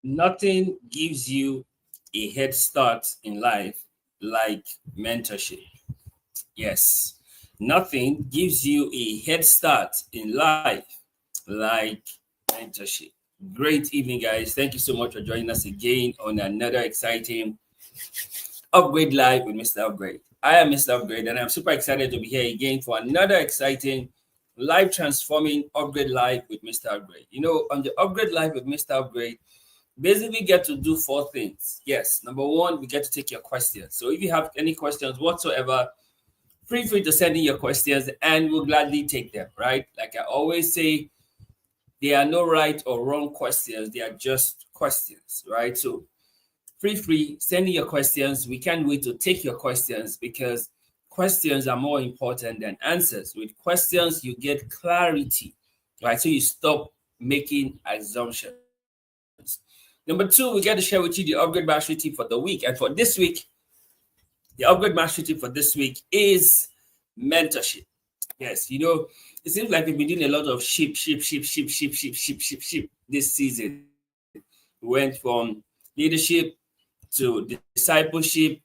Nothing gives you a head start in life like mentorship. Yes, nothing gives you a head start in life like mentorship. Great evening, guys. Thank you so much for joining us again on another exciting Upgrade Live with Mr. Upgrade. I am Mr. Upgrade, and I'm super excited to be here again for another exciting life transforming Upgrade Live with Mr. Upgrade. You know, on the Upgrade Live with Mr. Upgrade, basically get to do four things. Yes, number one, we get to take your questions. So if you have any questions whatsoever, feel free to send in your questions and we'll gladly take them, right? Like I always say, there are no right or wrong questions. They are just questions, right? So feel free, send in your questions. We can't wait to take your questions because questions are more important than answers. With questions, you get clarity, right? So you stop making assumptions. Number two, we get to share with you the upgrade mastery tip for the week. And for this week, the upgrade mastery tip for this week is mentorship. Yes, you know, it seems like we've been doing a lot of sheep this season. We went from leadership to discipleship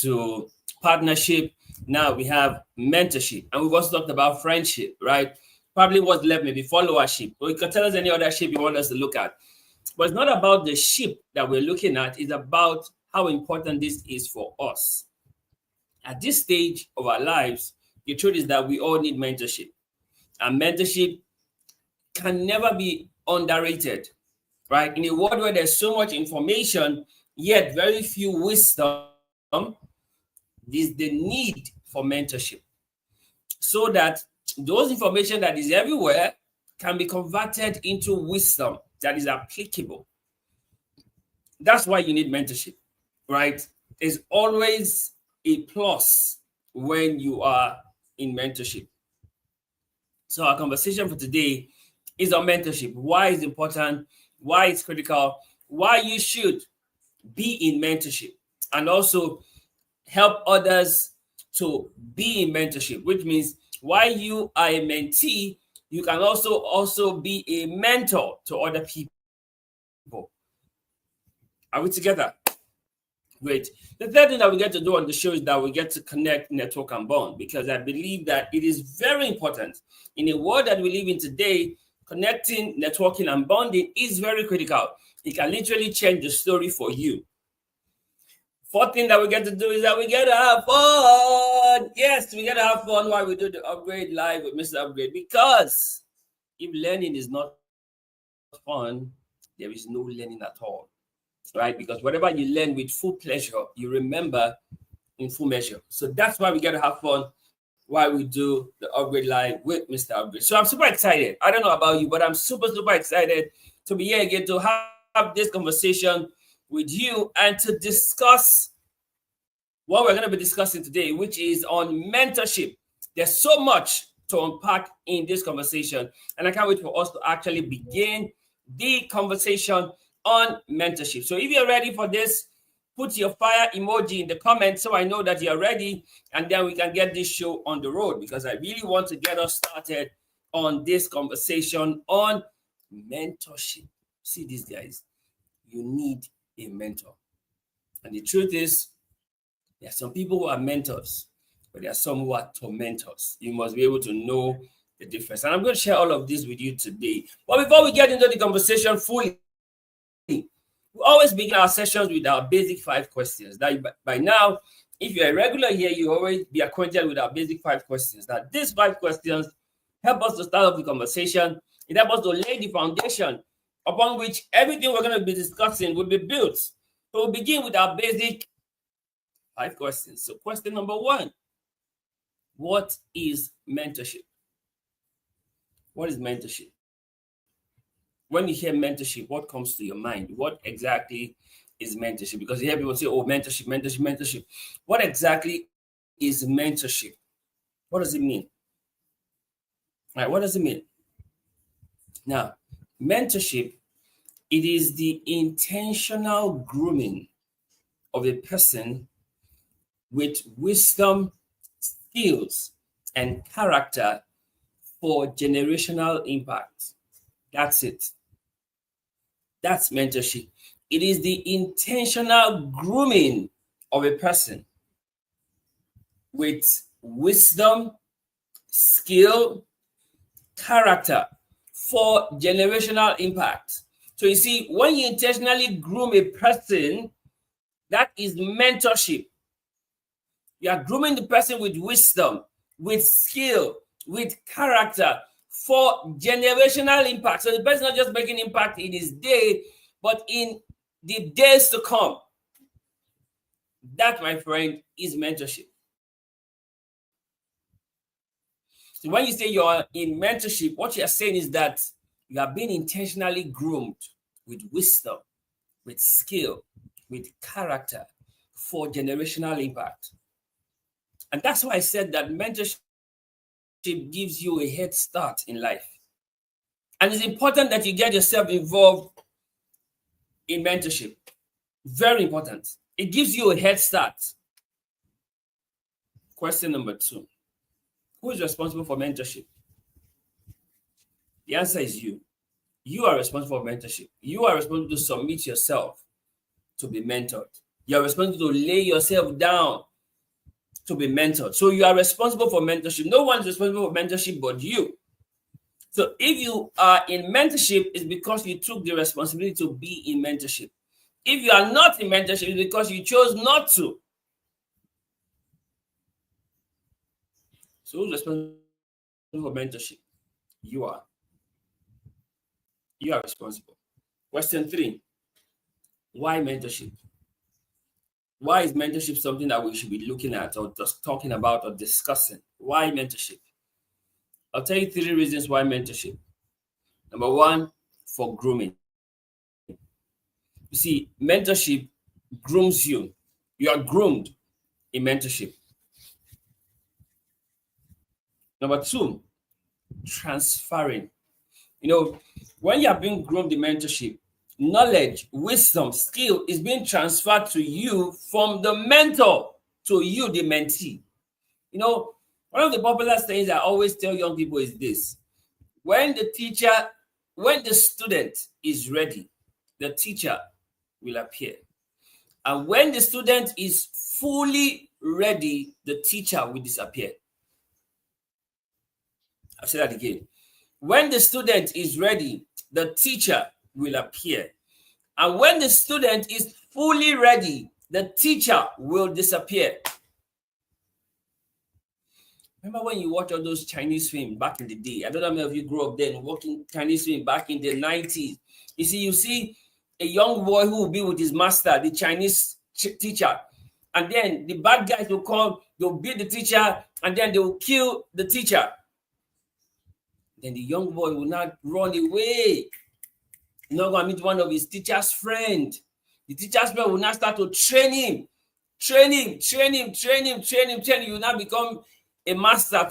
to partnership. Now we have mentorship, and we've also talked about friendship, right? Probably what's left maybe followership, or you can tell us any other shape you want us to look at. But it's not about the sheep that we're looking at, it's about how important this is for us. At this stage of our lives, the truth is that we all need mentorship. And mentorship can never be underrated, right? In a world where there's so much information, yet very few wisdom, there's the need for mentorship so that those information that is everywhere can be converted into wisdom that is applicable. That's why you need mentorship, right? It's always a plus when you are in mentorship. So our conversation for today is on mentorship. Why it's important, why it's critical, why you should be in mentorship, and also help others to be in mentorship, which means while you are a mentee, you can also be a mentor to other people. Are we together? Great. The third thing that we get to do on the show is that we get to connect, network, and bond, because I believe that it is very important. In a world that we live in today, connecting, networking, and bonding is very critical. It can literally change the story for you. Fourth thing that we get to do is that we get to have fun. Yes, we get to have fun while we do the Upgrade Live with Mr. Upgrade, because if learning is not fun, there is no learning at all, right? Because whatever you learn with full pleasure, you remember in full measure. So that's why we get to have fun while we do the Upgrade Live with Mr. Upgrade. So I'm super excited. I don't know about you, but I'm super excited to be here again to have this conversation with you and to discuss what we're going to be discussing today, which is on mentorship. There's so much to unpack in this conversation, and I can't wait for us to actually begin the conversation on mentorship. So if you're ready for this, put your fire emoji in the comments so I know that you're ready, and then we can get this show on the road, because I really want to get us started on this conversation on mentorship. See these guys, you need a mentor. And the truth is, there are some people who are mentors, but there are some who are tormentors. You must be able to know the difference. And I'm going to share all of this with you today. But before we get into the conversation fully, we always begin our sessions with our basic 5 questions. That by now, if you're a regular here, you always be acquainted with our basic 5 questions. That these 5 questions help us to start off the conversation. It helps us to lay the foundation upon which everything we're going to be discussing will be built. So we'll begin with our basic 5 questions. So question number 1, what is mentorship? What is mentorship? When you hear mentorship, what comes to your mind? What exactly is mentorship? Because you hear people say, oh, mentorship. What exactly is mentorship? What does it mean? All right, what does it mean? Now, mentorship, it is the intentional grooming of a person with wisdom, skills, and character for generational impact. That's it. That's mentorship. It is the intentional grooming of a person with wisdom, skill, character for generational impact. So you see, when you intentionally groom a person, that is mentorship. You are grooming the person with wisdom, with skill, with character for generational impact. So the person is not just making impact in his day, but in the days to come. That, my friend, is mentorship. So when you say you're in mentorship, what you're saying is that you are being intentionally groomed with wisdom, with skill, with character for generational impact. And that's why I said that mentorship gives you a head start in life. And it's important that you get yourself involved in mentorship. Very important. It gives you a head start. Question number 2. Who is responsible for mentorship? The answer is you. You are responsible for mentorship. You are responsible to submit yourself to be mentored. You are responsible to lay yourself down to be mentored. So you are responsible for mentorship. No one is responsible for mentorship but you. So if you are in mentorship, it's because you took the responsibility to be in mentorship. If you are not in mentorship, it's because you chose not to. So who's responsible for mentorship? You are. You are responsible. Question 3. Why mentorship? Why is mentorship something that we should be looking at or just talking about or discussing? Why mentorship? I'll tell you 3 reasons why mentorship. Number 1, for grooming. You see, mentorship grooms you. You are groomed in mentorship. Number 2, transferring. You know, when you are being groomed in mentorship, knowledge, wisdom, skill is being transferred to you from the mentor to you, the mentee. You know, one of the popular things I always tell young people is this: when the student is ready, the teacher will appear. And when the student is fully ready, the teacher will disappear. I'll say that again. When the student is ready, the teacher will appear. And when the student is fully ready, the teacher will disappear. Remember when you watch all those Chinese films back in the day? I don't know how many of you grew up then watching Chinese film back in the 90s. You see a young boy who will be with his master, the Chinese teacher. And then the bad guys will come, they'll beat the teacher, and then they will kill the teacher. Then the young boy will not run away. He's not going to meet one of his teacher's friends. The teacher's friend will not start to train him. You will not become a master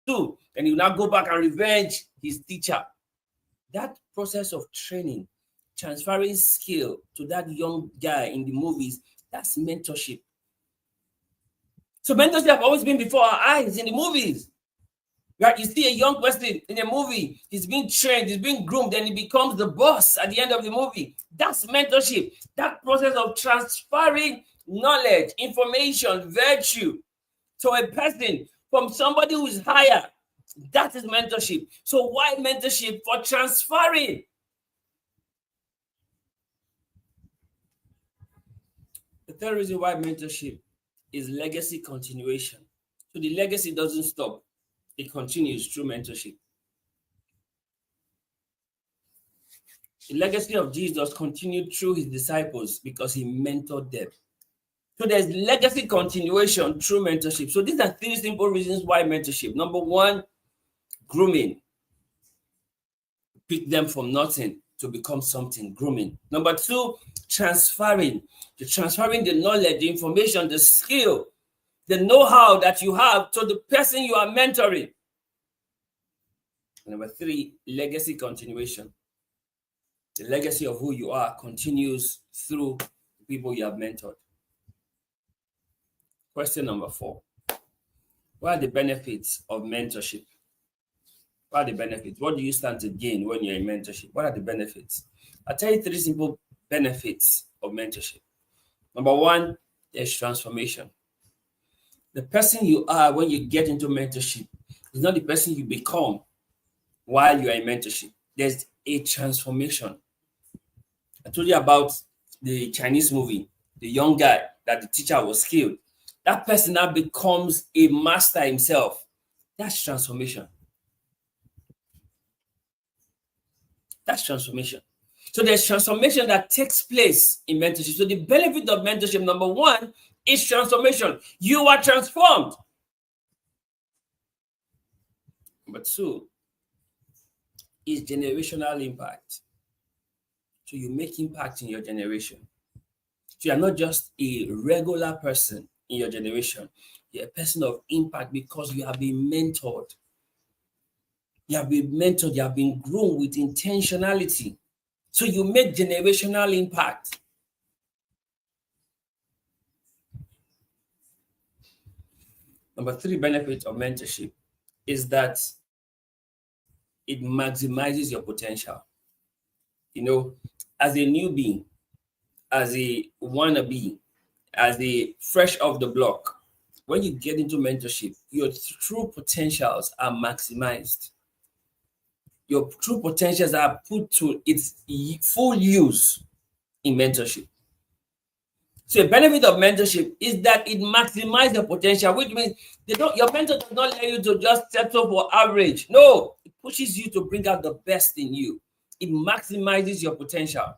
too. And he will not go back and revenge his teacher. That process of training, transferring skill to that young guy in the movies, that's mentorship. So mentorship have always been before our eyes in the movies. Right? You see a young person in a movie, he's being trained, he's being groomed, and he becomes the boss at the end of the movie. That's mentorship. That process of transferring knowledge, information, virtue to a person from somebody who is higher. That is mentorship. So why mentorship? For transferring. The third reason why mentorship is legacy continuation. So the legacy doesn't stop. It continues through mentorship. The legacy of Jesus continued through his disciples because he mentored them. So there's legacy continuation through mentorship. So these are 3 simple reasons why mentorship. Number 1, grooming. Pick them from nothing to become something, grooming. Number 2, transferring. You're transferring the knowledge, the information, the skill, the know-how that you have to the person you are mentoring. Number 3, legacy continuation. The legacy of who you are continues through the people you have mentored. Question number 4. What are the benefits of mentorship? What are the benefits? What do you stand to gain when you're in mentorship? What are the benefits? I'll tell you 3 simple benefits of mentorship. Number 1, there's transformation. The person you are when you get into mentorship is not the person you become while you are in mentorship. There's a transformation. I told you about the Chinese movie, the young guy that the teacher was killed. That person now becomes a master himself. That's transformation. That's transformation. So there's transformation that takes place in mentorship. So the benefit of mentorship, number 1, is transformation. You are transformed. Number 2 is generational impact. So you make impact in your generation. So you're not just a regular person in your generation. You're a person of impact because you have been mentored. You have been mentored. You have been grown with intentionality. So you make generational impact. Number 3 benefit of mentorship is that it maximizes your potential. You know, as a newbie, as a wannabe, as a fresh off the block, when you get into mentorship, your true potentials are maximized. Your true potentials are put to its full use in mentorship. So a benefit of mentorship is that it maximizes your potential, which means your mentor does not let you to just settle for average. No, it pushes you to bring out the best in you. It maximizes your potential.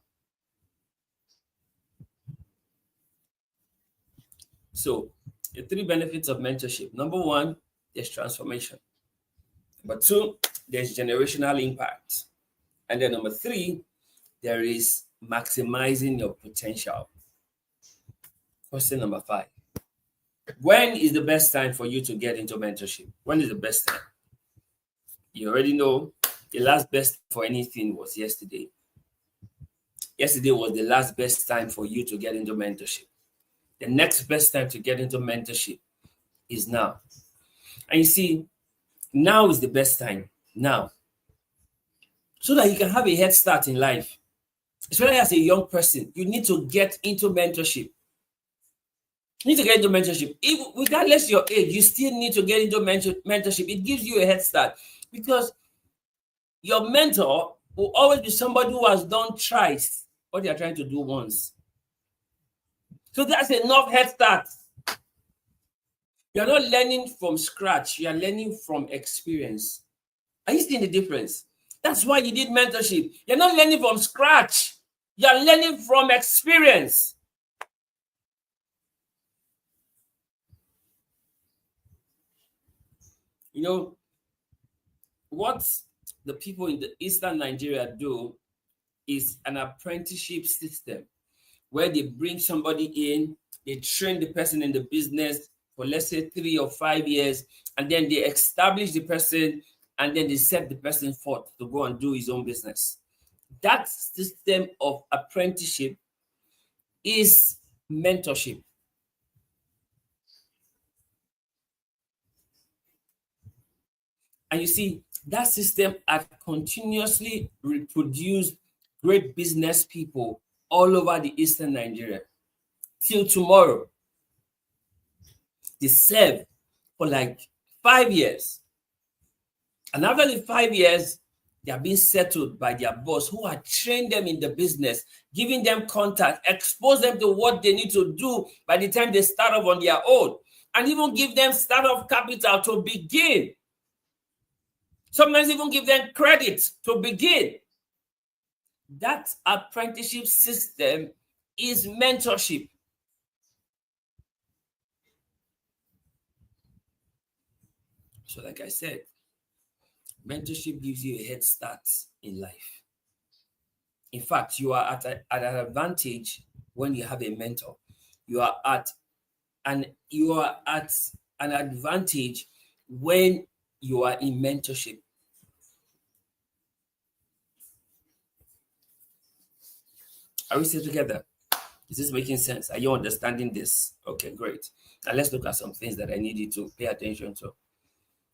So the 3 benefits of mentorship. Number 1, there's transformation. Number 2, there's generational impact. And then number 3, there is maximizing your potential. Question number 5. When is the best time for you to get into mentorship? When is the best time? You already know the last best for anything was yesterday. Yesterday was the last best time for you to get into mentorship. The next best time to get into mentorship is now. And you see, now is the best time. Now. So that you can have a head start in life. Especially as a young person, you need to get into mentorship. You need to get into mentorship. Even regardless of your age, you still need to get into mentorship. It gives you a head start because your mentor will always be somebody who has done twice what they are trying to do once. So that's enough head start. You're not learning from scratch. You're learning from experience. Are you seeing the difference? That's why you need mentorship. You're not learning from scratch. You're learning from experience. You know, what the people in the Eastern Nigeria do is an apprenticeship system where they bring somebody in, they train the person in the business for, let's say, 3 or 5 years, and then they establish the person, and then they set the person forth to go and do his own business. That system of apprenticeship is mentorship. And you see, that system has continuously reproduced great business people all over the Eastern Nigeria. Till tomorrow, they serve for like 5 years. And after the 5 years, they are being settled by their boss who had trained them in the business, giving them contact, expose them to what they need to do by the time they start off on their own, and even give them startup capital to begin. Sometimes even give them credit to begin. That apprenticeship system is mentorship. So like I said, mentorship gives you a head start in life. In fact, you are at an advantage when you have a mentor. You are at an advantage when you are in mentorship. Are we still together? Is this making sense? Are you understanding this? Okay, great. Now let's look at some things that I need you to pay attention to.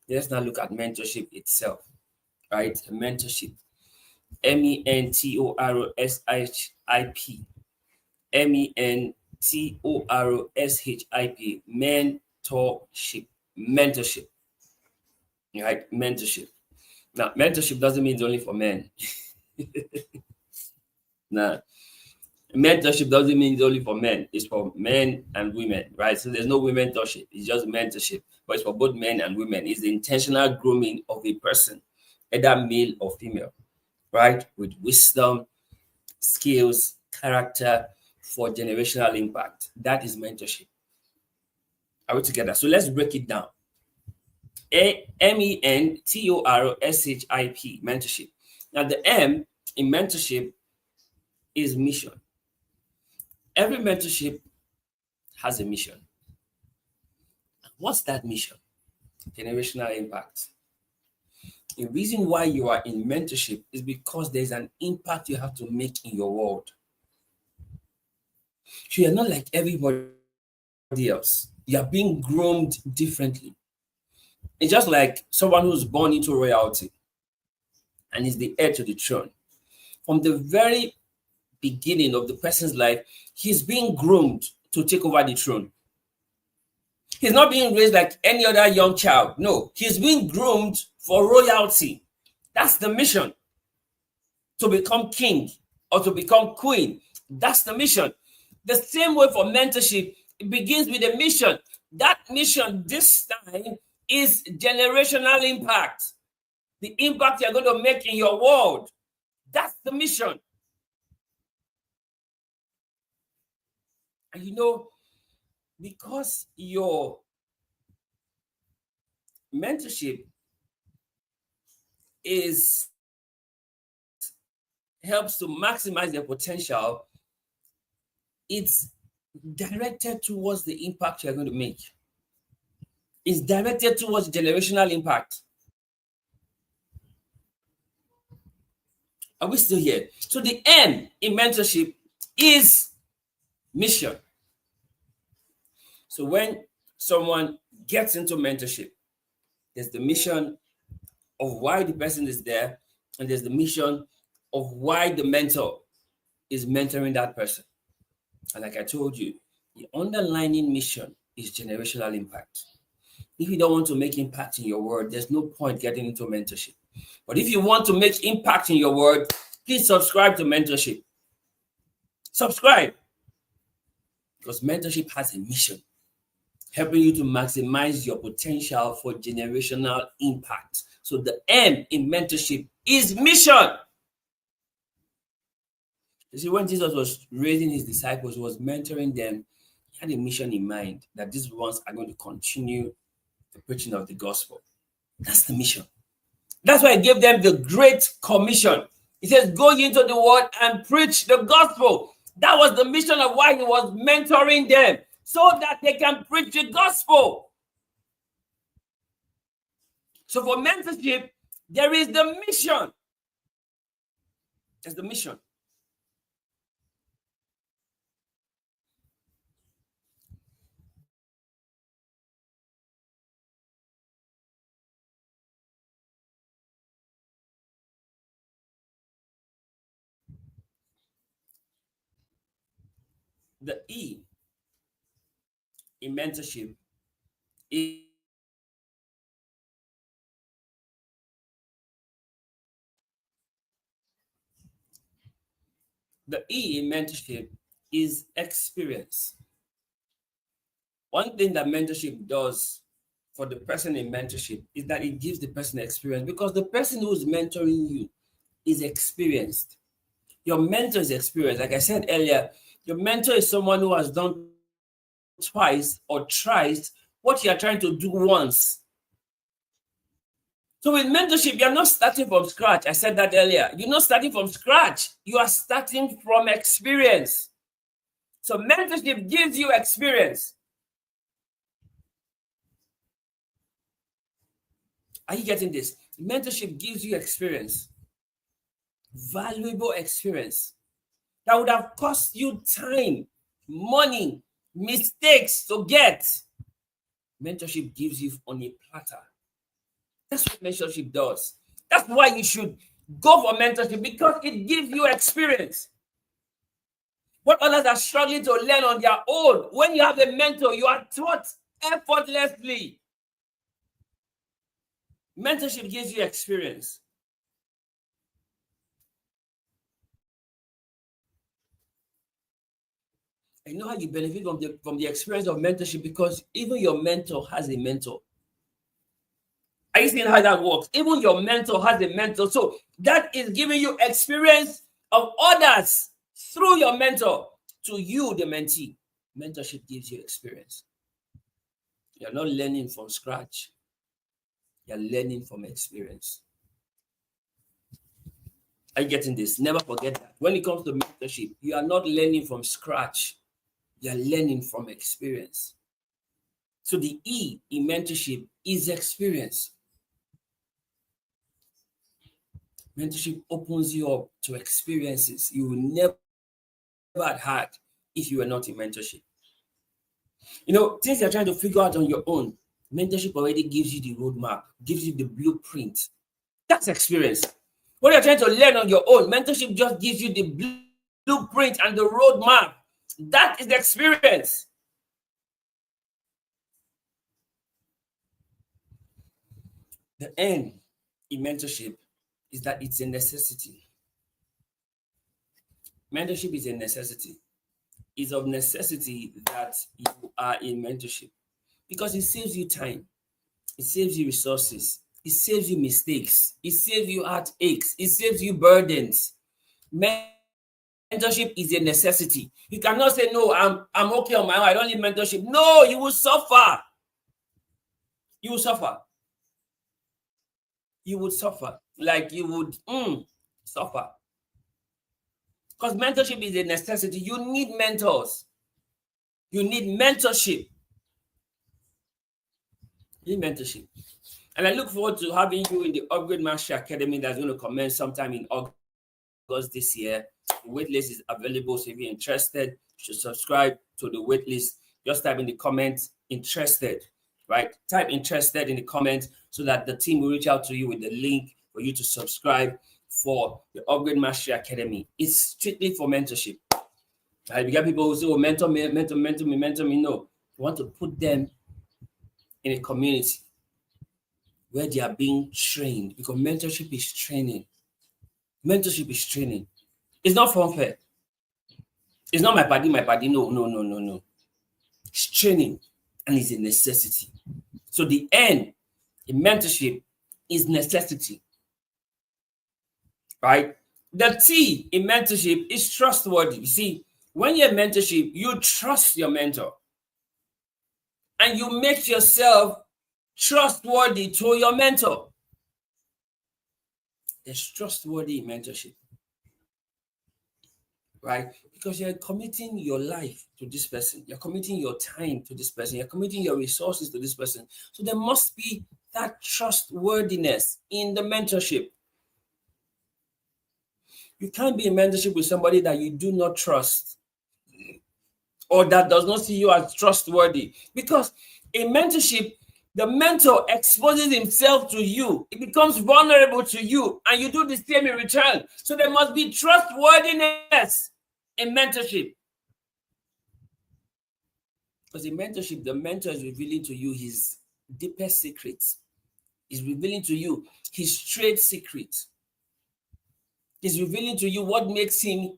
Let's now look at mentorship itself. right? Mentorship. Mentorship. Mentorship. Mentorship. Mentorship. Right? Mentorship. Now, mentorship doesn't mean it's only for men. Now, mentorship doesn't mean it's only for men. It's for men and women, right? So there's no women mentorship. It's just mentorship, but it's for both men and women. It's the intentional grooming of a person, either male or female, right? With wisdom, skills, character for generational impact. That is mentorship. Are we together? So let's break it down. Mentorship, mentorship. Now, the M in mentorship is mission. Every mentorship has a mission. What's that mission? Generational impact. The reason why you are in mentorship is because there's an impact you have to make in your world. So you're not like everybody else. You're being groomed differently. It's just like someone who's born into royalty and is the heir to the throne. From the very beginning of the person's life, he's being groomed to take over the throne. He's not being raised like any other young child. No, he's being groomed for royalty. That's the mission. To become king or to become queen. That's the mission. The same way for mentorship, it begins with a mission. That mission this time is generational impact. The impact you're going to make in your world. That's the mission. And you know, because your mentorship helps to maximize their potential, it's directed towards the impact you're going to make. It's directed towards generational impact. Are we still here? So the M in mentorship is mission. So when someone gets into mentorship, there's the mission of why the person is there, and there's the mission of why the mentor is mentoring that person. And like I told you, the underlying mission is generational impact. If you don't want to make impact in your world, there's no point getting into mentorship. But if you want to make impact in your world, please subscribe to mentorship. Subscribe. Because mentorship has a mission, helping you to maximize your potential for generational impact. So the M in mentorship is mission. You see, when Jesus was raising his disciples, he was mentoring them, he had a mission in mind that these ones are going to continue the preaching of the gospel. That's the mission. That's why he gave them the Great Commission. He says, go into the world and preach the gospel. That was the mission of why he was mentoring them, so that they can preach the gospel. So for mentorship, there is the mission. There's the mission. The E in mentorship is experience. One thing that mentorship does for the person in mentorship is that it gives the person experience, because the person who is mentoring you is experienced. Your mentor is experienced. Like I said earlier, your mentor is someone who has done twice or thrice what you are trying to do once. So with mentorship, you're not starting from scratch. I said that earlier. You're not starting from scratch. You are starting from experience. So mentorship gives you experience. Are you getting this? Mentorship gives you experience. Valuable experience that would have cost you time, money, mistakes to get. Mentorship gives you on a platter. That's what mentorship does. That's why you should go for mentorship, because it gives you experience. What others are struggling to learn on their own, when you have a mentor, you are taught effortlessly. Mentorship gives you experience. I know how you benefit from the experience of mentorship, because even your mentor has a mentor. Are you seeing how that works? Even your mentor has a mentor. So that is giving you experience of others through your mentor to you, the mentee. Mentorship gives you experience. You're not learning from scratch. You're learning from experience. Are you getting this? Never forget that. When it comes to mentorship, you are not learning from scratch. You're learning from experience. So the E in mentorship is experience. Mentorship opens you up to experiences you will never have had if you were not in mentorship. Things you're trying to figure out on your own, mentorship already gives you the roadmap, gives you the blueprint. That's experience. What you're trying to learn on your own, mentorship just gives you the blueprint and the roadmap. That is the experience. The N in mentorship is that it's a necessity. Mentorship is a necessity. It's of necessity that you are in mentorship, because it saves you time, it saves you resources, it saves you mistakes, it saves you heartaches, it saves you burdens. Mentorship is a necessity. You cannot say, no, I'm okay on my own, I don't need mentorship. No, you will suffer. You will suffer. You would suffer. Like you would suffer. Because mentorship is a necessity. You need mentors. You need mentorship. You need mentorship. And I look forward to having you in the Upgrade Mastery Academy that's going to commence sometime in August this year. The waitlist is available, so if you're interested, you should subscribe to the waitlist. Just type in the comments, interested, right? Type interested in the comments so that the team will reach out to you with the link for you to subscribe for the Upgrade Mastery Academy. It's strictly for mentorship. Right? We got people who say, oh, mentor me. No, you want to put them in a community where they are being trained, because mentorship is training. Mentorship is training. It's not funfair. It's not my party. No. It's training, and it's a necessity. So the N in mentorship is necessity, right? The T in mentorship is trustworthy. You see, when you're in mentorship, you trust your mentor, and you make yourself trustworthy to your mentor. There's trustworthy in mentorship, right? Because you're committing your life to this person. You're committing your time to this person. You're committing your resources to this person. So there must be that trustworthiness in the mentorship. You can't be in mentorship with somebody that you do not trust, or that does not see you as trustworthy. Because in mentorship, the mentor exposes himself to you. It becomes vulnerable to you, and you do the same in return. So there must be trustworthiness in mentorship. Because in mentorship, the mentor is revealing to you his deepest secrets. He's revealing to you his trade secrets. He's revealing to you what makes him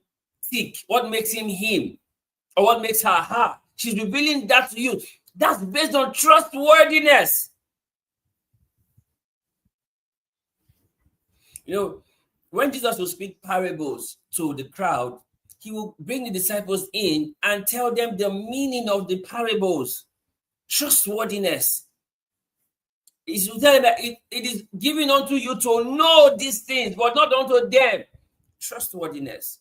tick, what makes him him, or what makes her her. She's revealing that to you. That's based on trustworthiness. When Jesus will speak parables to the crowd, he will bring the disciples in and tell them the meaning of the parables. Trustworthiness. He will tell them that it is given unto you to know these things, but not unto them. Trustworthiness.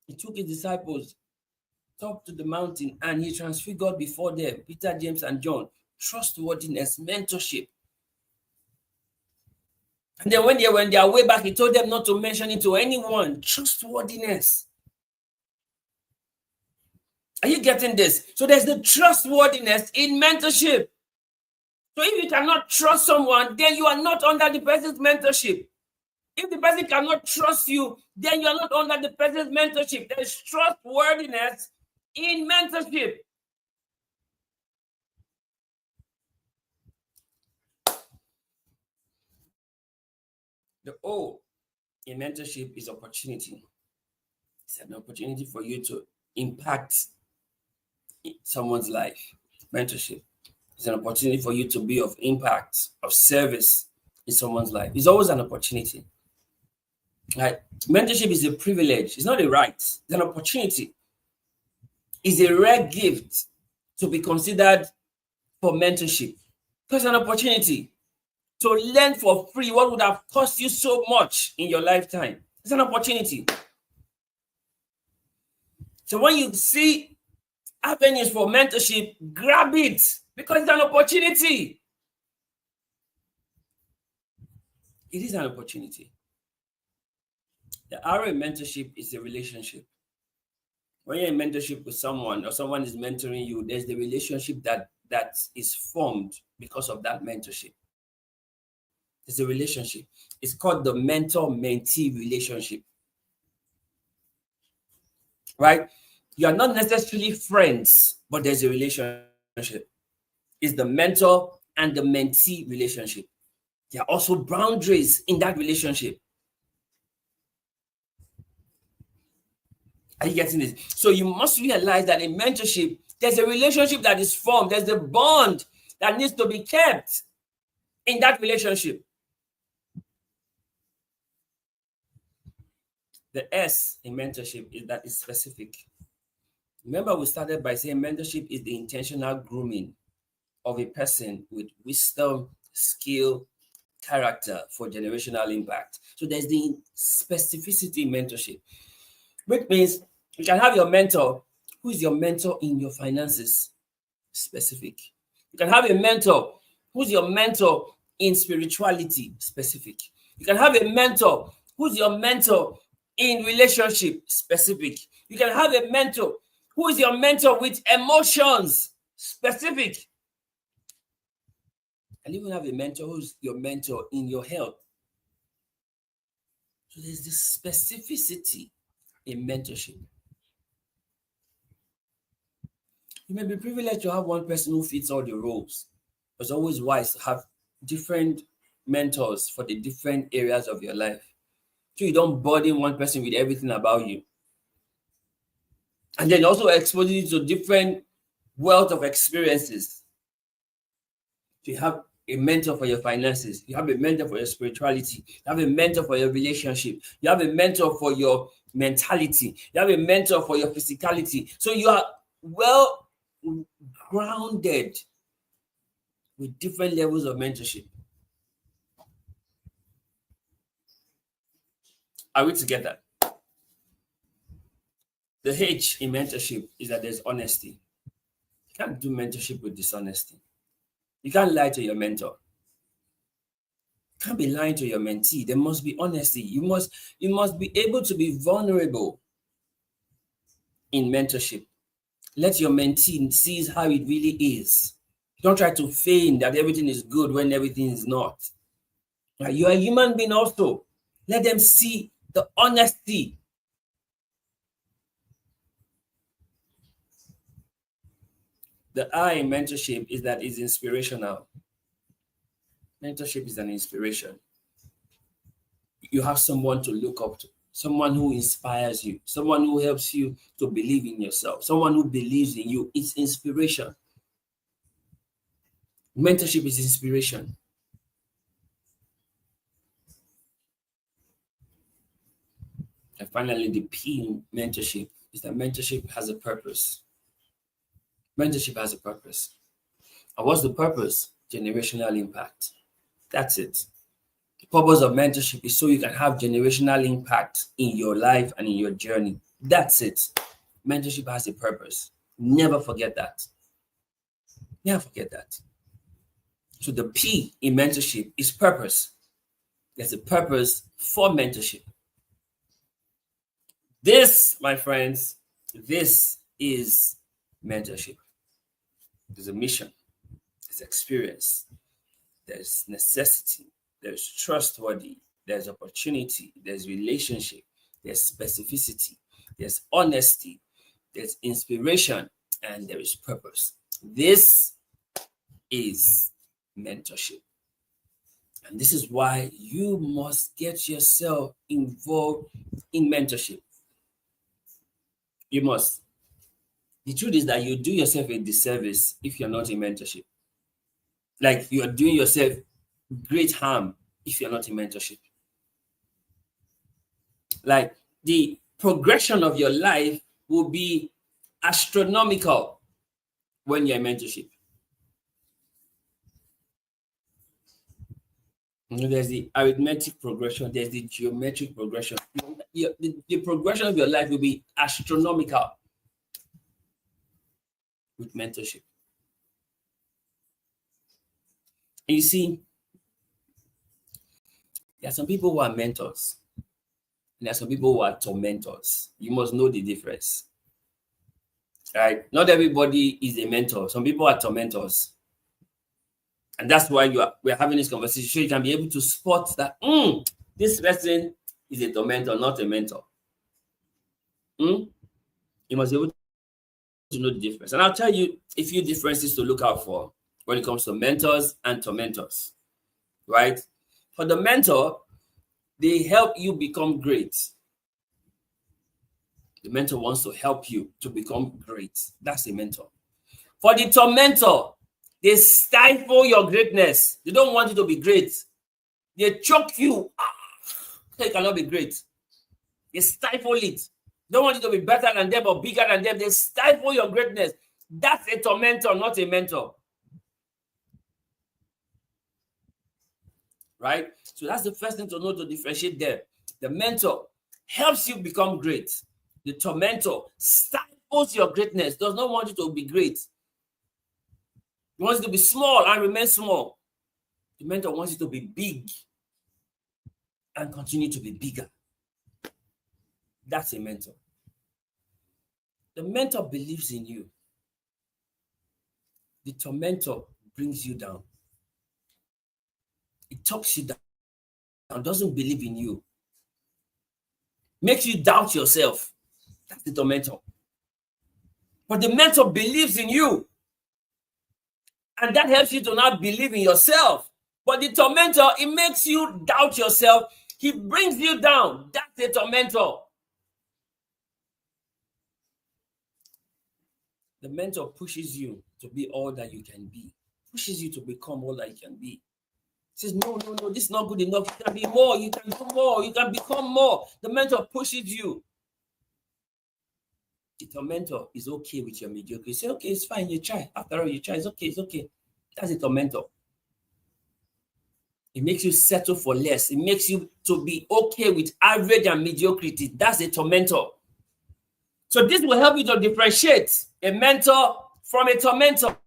He took his disciples up to the mountain and he transfigured before them Peter, James, and John. Trustworthiness, mentorship. And then when they were on their way back, he told them not to mention it to anyone. Trustworthiness. Are you getting this? So there's the trustworthiness in mentorship. So if you cannot trust someone, then you are not under the person's mentorship. If the person cannot trust you, then you are not under the person's mentorship. There is trustworthiness in mentorship. The O in mentorship is opportunity. It's an opportunity for you to impact someone's life. Mentorship is an opportunity for you to be of impact, of service in someone's life. It's always an opportunity. Right? Mentorship is a privilege. It's not a right. It's an opportunity. It's a rare gift to be considered for mentorship. Because it's an opportunity to learn for free what would have cost you so much in your lifetime. It's an opportunity. So when you see avenues for mentorship, grab it because it's an opportunity. It is an opportunity. The R in mentorship is a relationship. When you're in mentorship with someone or someone is mentoring you, there's the relationship that is formed because of that mentorship. It's a relationship. It's called the mentor-mentee relationship. Right? You are not necessarily friends, but there's a relationship. It's the mentor and the mentee relationship. There are also boundaries in that relationship. Are you getting this? So you must realize that in mentorship, there's a relationship that is formed. There's a bond that needs to be kept in that relationship. The S in mentorship is that it's specific. Remember, we started by saying mentorship is the intentional grooming of a person with wisdom, skill, character for generational impact. So there's the specificity in mentorship, which means you can have your mentor. Who is your mentor in your finances? Specific. You can have a mentor. Who's your mentor in spirituality? Specific. You can have a mentor. Who's your mentor in relationship? Specific. You can have a mentor. Who is your mentor with emotions? Specific. And even have a mentor who's your mentor in your health. So there's this specificity in mentorship. You may be privileged to have one person who fits all the roles. It's always wise to have different mentors for the different areas of your life. So you don't burden one person with everything about you. And then also expose you to different wealth of experiences. So you have a mentor for your finances. You have a mentor for your spirituality. You have a mentor for your relationship. You have a mentor for your mentality. You have a mentor for your physicality. So you are well grounded with different levels of mentorship. Are we together? The H in mentorship is that there's honesty. You can't do mentorship with dishonesty. You can't lie to your mentor. You can't be lying to your mentee. There must be honesty. You must be able to be vulnerable in mentorship. Let your mentee see how it really is. Don't try to feign that everything is good when everything is not. You're a human being also. Let them see the honesty. The I in mentorship is that it's inspirational. Mentorship is an inspiration. You have someone to look up to, someone who inspires you, someone who helps you to believe in yourself, someone who believes in you. It's inspiration. Mentorship is inspiration. And finally, the P in mentorship is that mentorship has a purpose. Mentorship has a purpose. And what's the purpose? Generational impact. That's it. The purpose of mentorship is so you can have generational impact in your life and in your journey. That's it. Mentorship has a purpose. Never forget that. Never forget that. So the P in mentorship is purpose. There's a purpose for mentorship. This, my friends, this is mentorship. There's a mission. There's experience. there's necessity, there's trustworthy, there's opportunity, there's relationship, there's specificity, there's honesty, there's inspiration, and there is purpose. This is mentorship. And this is why you must get yourself involved in mentorship. You must. The truth is that you do yourself a disservice if you're not in mentorship. Like, you are doing yourself great harm if you're not in mentorship. Like, the progression of your life will be astronomical when you're in mentorship. There's the arithmetic progression, there's the geometric progression. The progression of your life will be astronomical with mentorship. And you see, there are some people who are mentors, and there are some people who are tormentors. You must know the difference. Right? Not everybody is a mentor. Some people are tormentors. And that's why we're having this conversation, so you can be able to spot that this person is a tormentor, not a mentor. You must be able to know the difference. And I'll tell you a few differences to look out for when it comes to mentors and tormentors. Right? For the mentor, they help you become great. The mentor wants to help you to become great. That's a mentor. For the tormentor, they stifle your greatness. They don't want you to be great. They choke you. You cannot be great. They stifle it. They don't want you to be better than them or bigger than them. They stifle your greatness. That's a tormentor, not a mentor. Right? So that's the first thing to know, to differentiate there. The mentor helps you become great. The tormentor stifles your greatness, does not want you to be great. He wants you to be small and remain small. The mentor wants you to be big and continue to be bigger. That's a mentor. The mentor believes in you. The tormentor brings you down. It talks you down, doesn't believe in you, makes you doubt yourself. That's the tormentor. But the mentor believes in you, and that helps you to not believe in yourself. But the tormentor, it makes you doubt yourself. He brings you down. That's the tormentor. The mentor pushes you to be all that you can be, pushes you to become all that you can be. Says, no, this is not good enough. You can be more, you can do more, you can become more. The mentor pushes you. The tormentor is okay with your mediocrity. You say, okay, it's fine, you try. After all, you try, it's okay. That's a tormentor. It makes you settle for less. It makes you to be okay with average and mediocrity. That's a tormentor. So this will help you to differentiate a mentor from a tormentor.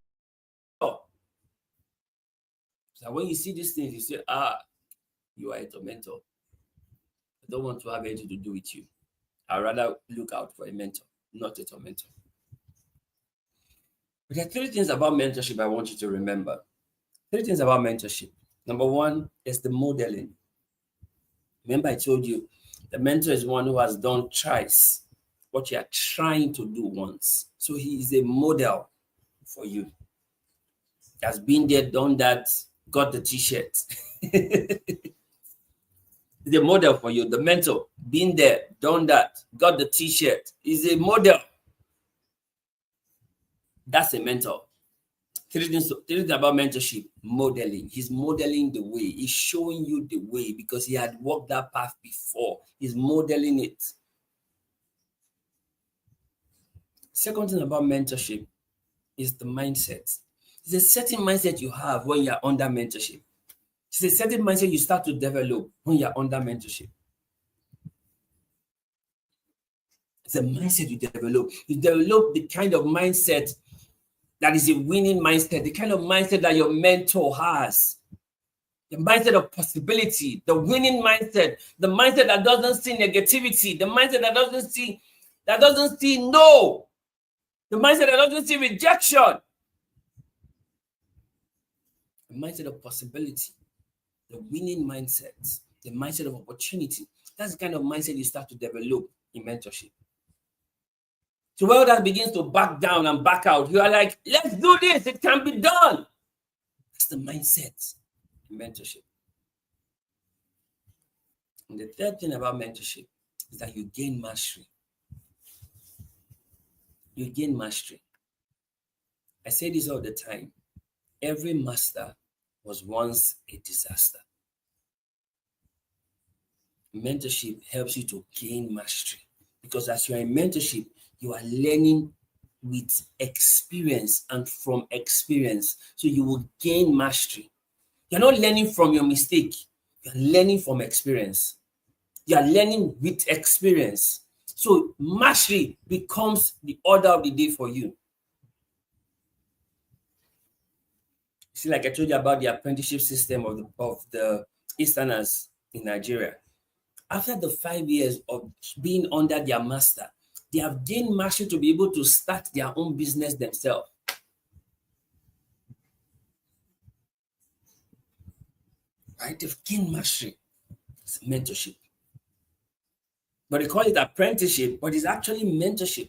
So when you see these things, you say, you are a tormentor. I don't want to have anything to do with you. I'd rather look out for a mentor, not a tormentor. But there are 3 things about mentorship I want you to remember. 3 things about mentorship. Number 1 is the modeling. Remember, I told you the mentor is one who has done twice what you are trying to do once. So he is a model for you. He has been there, done that, got the t-shirt. The model for you. The mentor, been there, done that, got the t-shirt, is a model. That's a mentor. 3 things about mentorship. Modeling. He's modeling the way. He's showing you the way because he had walked that path before. He's modeling it. Second thing about mentorship is the mindset. It's a certain mindset you have when you're under mentorship. It's a certain mindset you start to develop when you're under mentorship. It's a mindset you develop. You develop the kind of mindset that is a winning mindset, the kind of mindset that your mentor has. The mindset of possibility, the winning mindset, the mindset that doesn't see negativity, the mindset that doesn't see no, the mindset that doesn't see rejection. the mindset of possibility, the winning mindset, the mindset of opportunity. That's the kind of mindset you start to develop in mentorship. So when that begins to back down and back out, you are like, let's do this. It can be done. That's the mindset in mentorship. And the third thing about mentorship is that you gain mastery. You gain mastery. I say this all the time. Every master was once a disaster. Mentorship helps you to gain mastery, because as you are in mentorship, you are learning with experience and from experience. So you will gain mastery. You're not learning from your mistake. You're learning from experience. You're learning with experience. So mastery becomes the order of the day for you. See, like I told you about the apprenticeship system of the Easterners in Nigeria. After the 5 years of being under their master, they have gained mastery to be able to start their own business themselves. Right? They've gained mastery. It's mentorship. But they call it apprenticeship, but it's actually mentorship.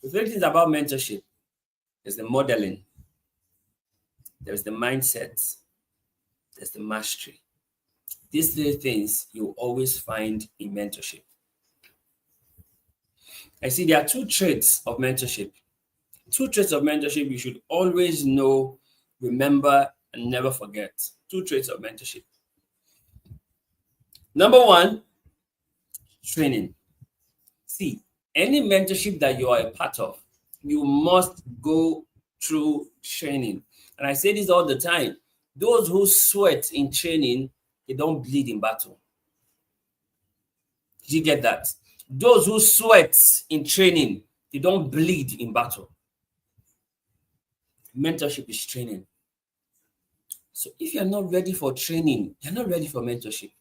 The three things about mentorship is the modeling, there's the mindset, there's the mastery. These three things you always find in mentorship. I see there are two traits of mentorship. Two traits of mentorship you should always know, remember, and never forget. Two traits of mentorship. Number one, training. See, any mentorship that you are a part of, you must go through training. And I say this all the time. Those who sweat in training, they don't bleed in battle. Did you get that? Those who sweat in training, they don't bleed in battle. Mentorship is training. So if you're not ready for training, you're not ready for mentorship.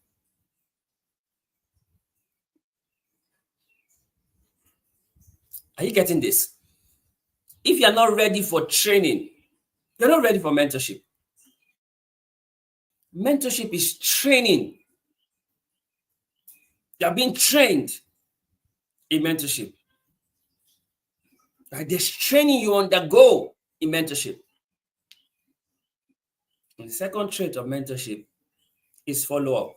Are you getting this? If you're not ready for training, you're not ready for mentorship. Mentorship is training. You're being trained in mentorship. Right? There's training you undergo in mentorship. And the second trait of mentorship is follow-up.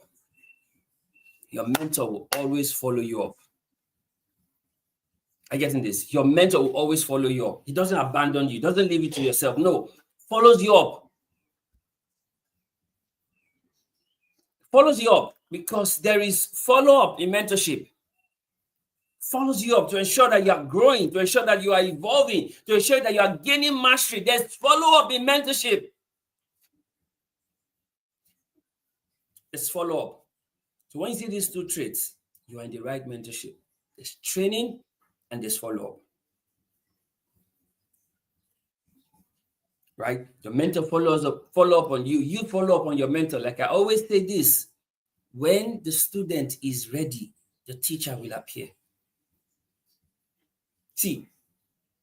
Your mentor will always follow you up. Are you getting this? Your mentor will always follow you up. He doesn't abandon you. He doesn't leave you to yourself. No, follows you up. Follows you up because there is follow-up in mentorship. Follows you up to ensure that you are growing, to ensure that you are evolving, to ensure that you are gaining mastery. There's follow-up in mentorship. There's follow-up. So when you see these two traits, you are in the right mentorship. There's training and there's follow-up. Right? Your mentor follow up on you. You follow up on your mentor. Like I always say this, when the student is ready, the teacher will appear. See,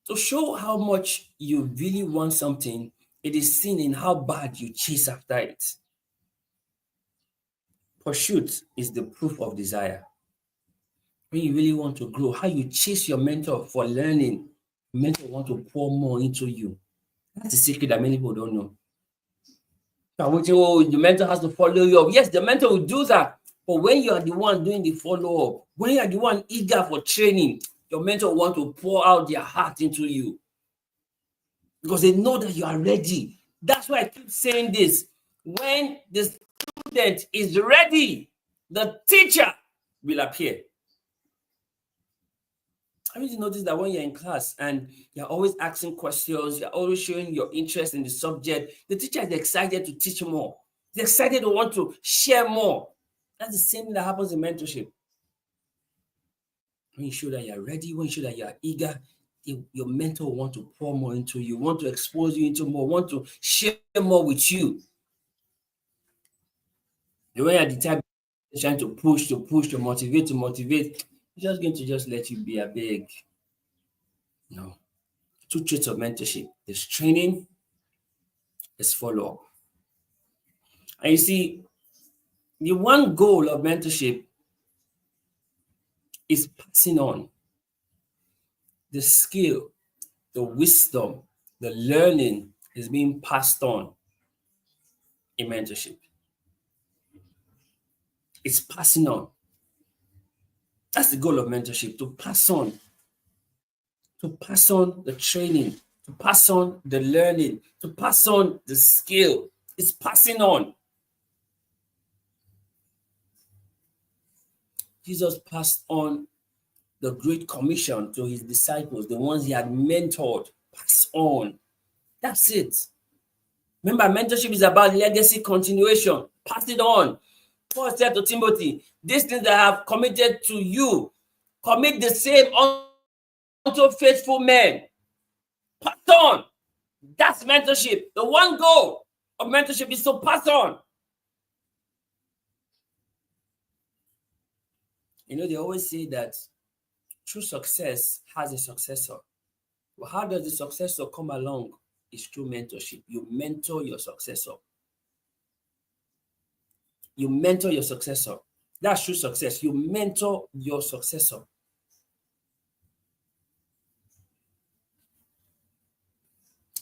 to show how much you really want something, it is seen in how bad you chase after it. Pursuit is the proof of desire. When you really want to grow, how you chase your mentor for learning, mentor want to pour more into you. That's a secret that many people don't know. Oh, the mentor has to follow you up. Yes, the mentor will do that. But when you are the one doing the follow-up, when you are the one eager for training, your mentor want to pour out their heart into you because they know that you are ready. That's why I keep saying this. When the student is ready, the teacher will appear. I really notice that when you're in class and you're always asking questions, you're always showing your interest in the subject, the teacher is excited to teach more. They're excited to want to share more. That's the same thing that happens in mentorship. When you show that you're ready, when you show that you're eager, your mentor will want to pour more into you, want to expose you into more, want to share more with you. The way you're the type trying to push, to motivate, you're just going to just let you be a big. No. two traits of mentorship. There's training, there's follow-up. And you see, the one goal of mentorship is passing on the skill, the wisdom, the learning is being passed on in mentorship. It's passing on. That's the goal of mentorship, to pass on the training, to pass on the learning, to pass on the skill. It's passing on. Jesus passed on the Great Commission to his disciples, the ones he had mentored. Pass on. That's it. Remember, mentorship is about legacy continuation. Pass it on. Paul said to Timothy, these things that I have committed to you, commit the same unto faithful men. Pass on. That's mentorship. The one goal of mentorship is to pass on. You know, they always say that true success has a successor. Well, how does the successor come along? It's through mentorship. You mentor your successor. You mentor your successor. That's true success. You mentor your successor.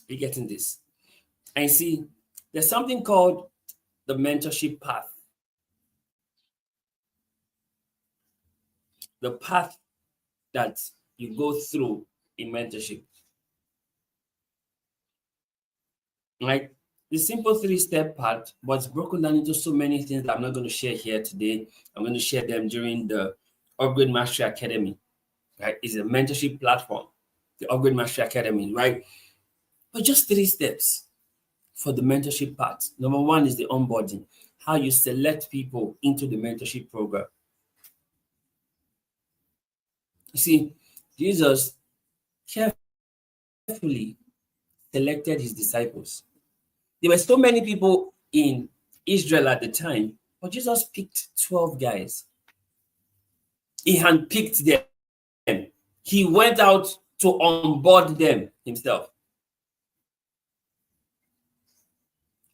You're getting this? And you see, there's something called the mentorship path. The path that you go through in mentorship. Right? The simple 3-step path, but it's broken down into so many things that I'm not going to share here today. I'm going to share them during the Upgrade Mastery Academy. Right? It's a mentorship platform, the Upgrade Mastery Academy, right? But just 3 steps for the mentorship part. Number 1 is the onboarding, how you select people into the mentorship program. You see, Jesus carefully selected his disciples. There were so many people in Israel at the time, but Jesus picked 12 guys. He handpicked them. He went out to onboard them himself.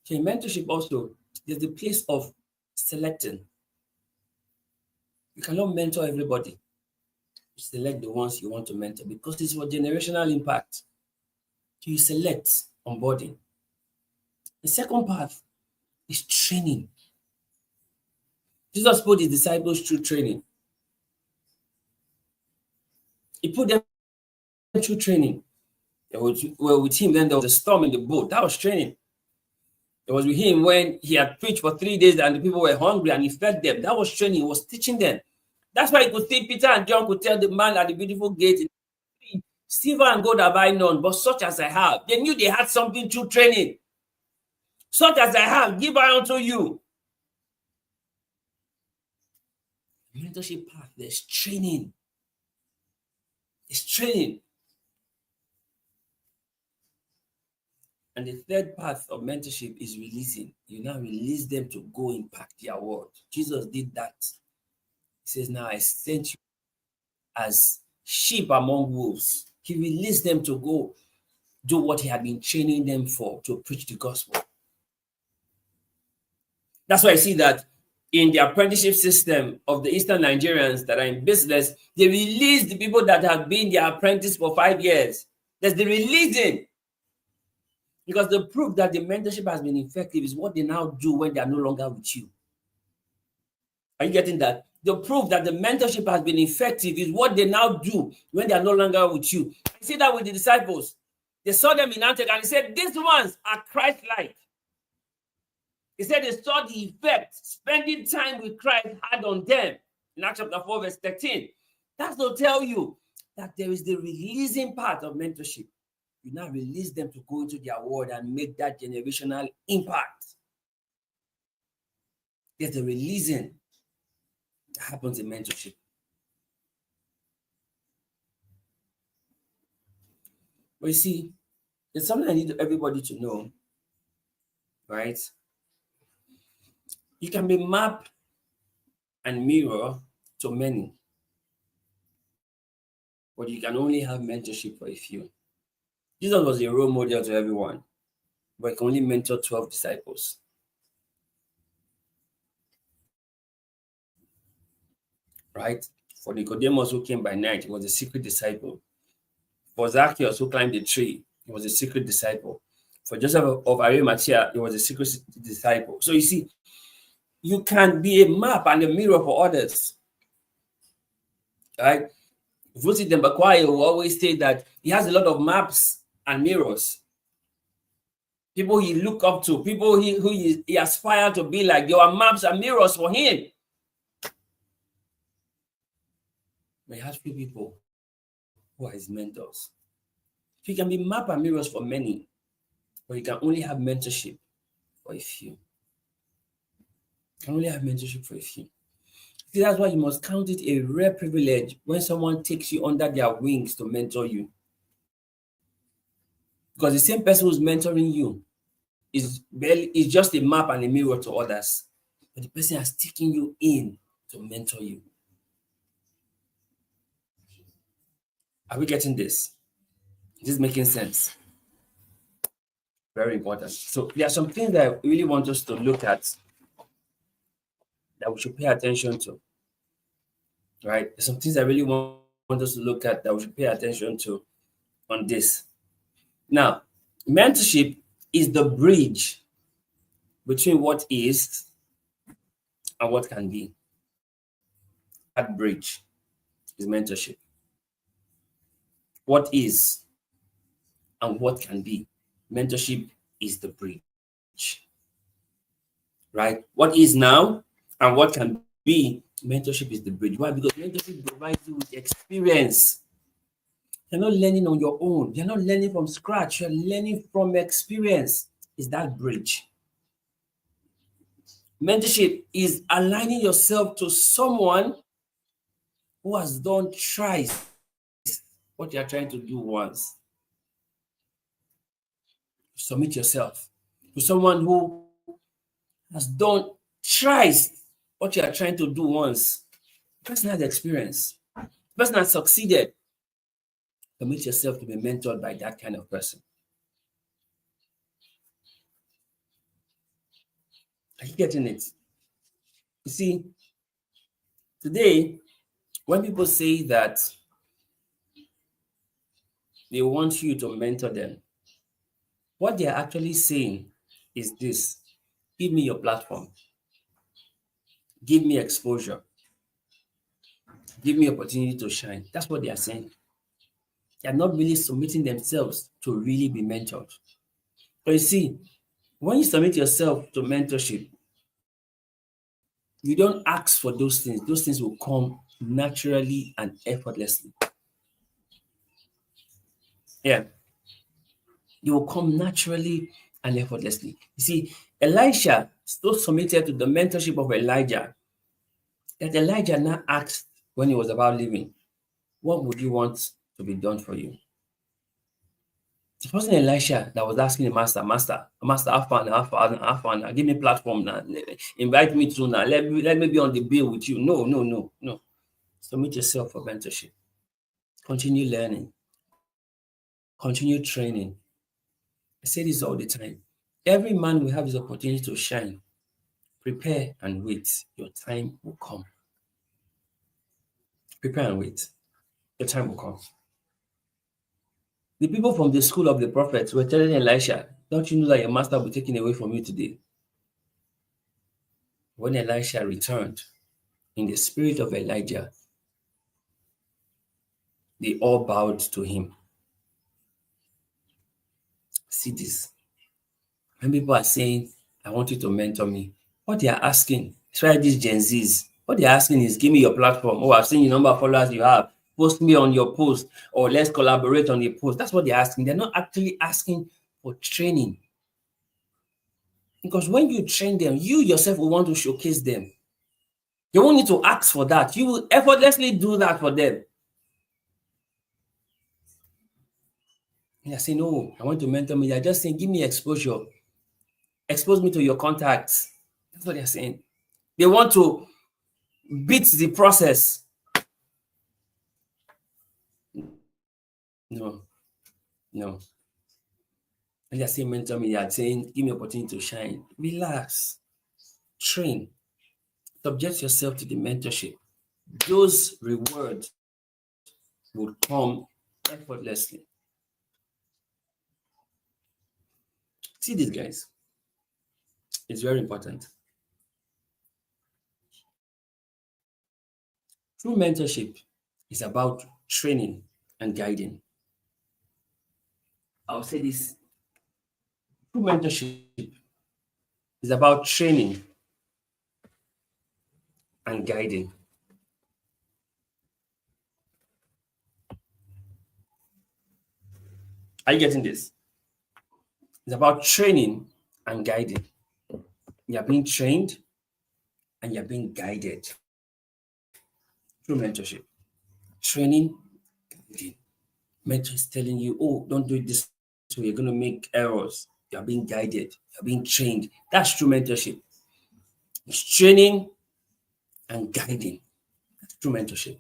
So in mentorship also, there's the place of selecting. You cannot mentor everybody. You select the ones you want to mentor because it's for generational impact. So you select onboarding. The second part is training. Jesus put his disciples through training. He put them through training. With him, then there was a storm in the boat. That was training. It was with him when he had preached for 3 days and the people were hungry and he fed them. That was training. He was teaching them. That's why he could see Peter and John could tell the man at the beautiful gate, silver and gold have I none, but such as I have. They knew they had something through training. Such as I have, give I unto you. Mentorship path, there's training. It's training. And the third path of mentorship is releasing. You now release them to go impact their world. Jesus did that. He says, now I sent you as sheep among wolves. He released them to go do what he had been training them for, to preach the gospel. That's why I see that in the apprenticeship system of the Eastern Nigerians that are in business, they release the people that have been their apprentice for 5 years. There's the releasing. Because the proof that the mentorship has been effective is what they now do when they are no longer with you. Are you getting that? The proof that the mentorship has been effective is what they now do when they are no longer with you. I see that with the disciples. They saw them in Antioch and he said, these ones are Christ-like. He said they saw the effect spending time with Christ had on them. In Acts chapter 4, verse 13. That's to tell you that there is the releasing part of mentorship. You now release them to go into their world and make that generational impact. There's the releasing that happens in mentorship. But you see, there's something I need everybody to know, right? You can be map and mirror to many, but you can only have mentorship for a few. Jesus was a role model to everyone, but he can only mentor 12 disciples. Right? For Nicodemus, who came by night, he was a secret disciple. For Zacchaeus, who climbed the tree, he was a secret disciple. For Joseph of Arimathea, he was a secret disciple. So you see, you can be a map and a mirror for others. Right? Vusi Dembakwayo will always say that he has a lot of maps and mirrors. People he look up to, people he aspired to be like. There are maps and mirrors for him. But he has few people who are his mentors. So he can be map and mirrors for many, but he can only have mentorship for a few. You can only have mentorship for a few. See, that's why you must count it a rare privilege when someone takes you under their wings to mentor you. Because the same person who's mentoring you is just a map and a mirror to others. But the person has taken you in to mentor you. Are we getting this? This is making sense. Very important. So there are some things that I really want us to look at that we should pay attention to. Right? There's some things I really want us to look at that we should pay attention to on this. Now, mentorship is the bridge between what is and what can be. That bridge is mentorship. What is and what can be. Mentorship is the bridge. Right? What is now and what can be, mentorship is the bridge. Why? Because mentorship provides you with experience. You're not learning on your own. You're not learning from scratch. You're learning from experience. Is that bridge. Mentorship is aligning yourself to someone who has done twice what you're trying to do once. Submit yourself to someone who has done twice what you are trying to do once. The person has experience. The person has succeeded. Commit yourself to be mentored by that kind of person. Are you getting it? You see, today, when people say that they want you to mentor them, what they're actually saying is this: give me your platform, give me exposure, give me opportunity to shine. That's what they are saying. They're not really submitting themselves to really be mentored. But you see, when you submit yourself to mentorship, you don't ask for those things. Those things will come naturally and effortlessly. Yeah. They will come naturally and effortlessly. You see, Elisha so submitted to the mentorship of Elijah that Elijah now asked when he was about leaving, what would you want to be done for you? It wasn't Elisha that was asking the master, have fun, give me platform now, invite me to now, let me be on the bill with you. No. Submit yourself for mentorship. Continue learning. Continue training. I say this all the time. Every man will have his opportunity to shine. Prepare and wait. Your time will come. Prepare and wait. Your time will come. The people from the school of the prophets were telling Elisha, don't you know that your master will be taken away from you today? When Elisha returned in the spirit of Elijah, they all bowed to him. See this. When people are saying, I want you to mentor me, what they are asking, especially these Gen Zs, what they're asking is, give me your platform. Oh, I've seen the number of followers you have. Post me on your post, or let's collaborate on your post. That's what they're asking. They're not actually asking for training. Because when you train them, you yourself will want to showcase them. You won't need to ask for that. You will effortlessly do that for them. They're saying, no, I want to mentor me. They're just saying, give me exposure. Expose me to your contacts. That's what they're saying. They want to beat the process. No. And you're saying mentor me, you're saying give me opportunity to shine. Relax, train, subject yourself to the mentorship. Those rewards will come effortlessly. See these guys. It's very important. True mentorship is about training and guiding. I'll say this. True mentorship is about training and guiding. Are you getting this? It's about training and guiding. You're being trained and you're being guided through mentorship. Training, guiding. Mentor is telling you, oh, don't do it this way. You're going to make errors. You're being guided. You're being trained. That's true mentorship. It's training and guiding. That's true mentorship.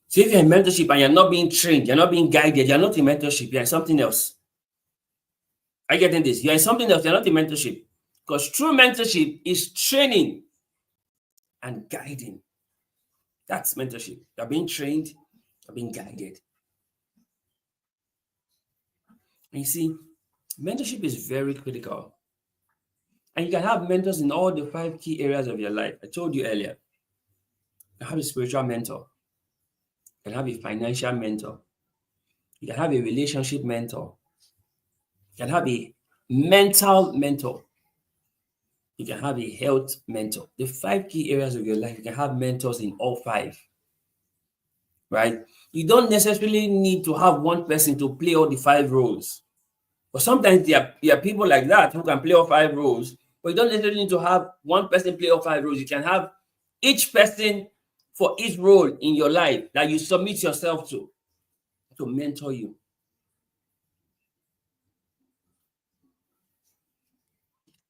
So if you're in mentorship and you're not being trained, you're not being guided, you're not in mentorship, you're in something else. Are you getting this? You're in something else, you're not in mentorship. Because true mentorship is training and guiding. That's mentorship. You're being trained, you're being guided. And you see, mentorship is very critical. And you can have mentors in all the 5 key areas of your life. I told you earlier. You can have a spiritual mentor. You can have a financial mentor. You can have a relationship mentor. You can have a mental mentor. You can have a health mentor. The 5 key areas of your life, you can have mentors in all 5. Right? You don't necessarily need to have one person to play all the 5 roles. But sometimes there are people like that who can play all 5 roles, but you don't necessarily need to have one person play all 5 roles. You can have each person for each role in your life that you submit yourself to mentor you.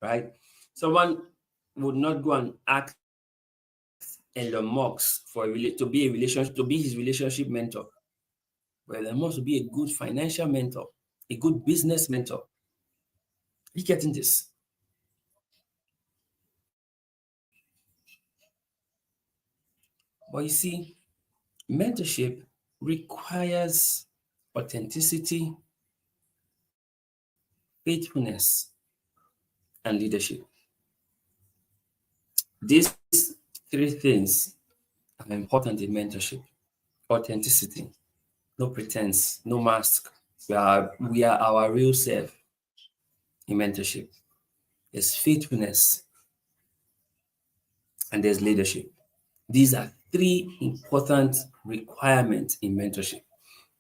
Right? Someone would not go and ask Elon Musk to be his relationship mentor. But Elon Musk would be a good financial mentor, a good business mentor. You getting this? But you see, mentorship requires authenticity, faithfulness, and leadership. These 3 things are important in mentorship. Authenticity, no pretense, no mask. We are our real self in mentorship. There's faithfulness and there's leadership. These are 3 important requirements in mentorship.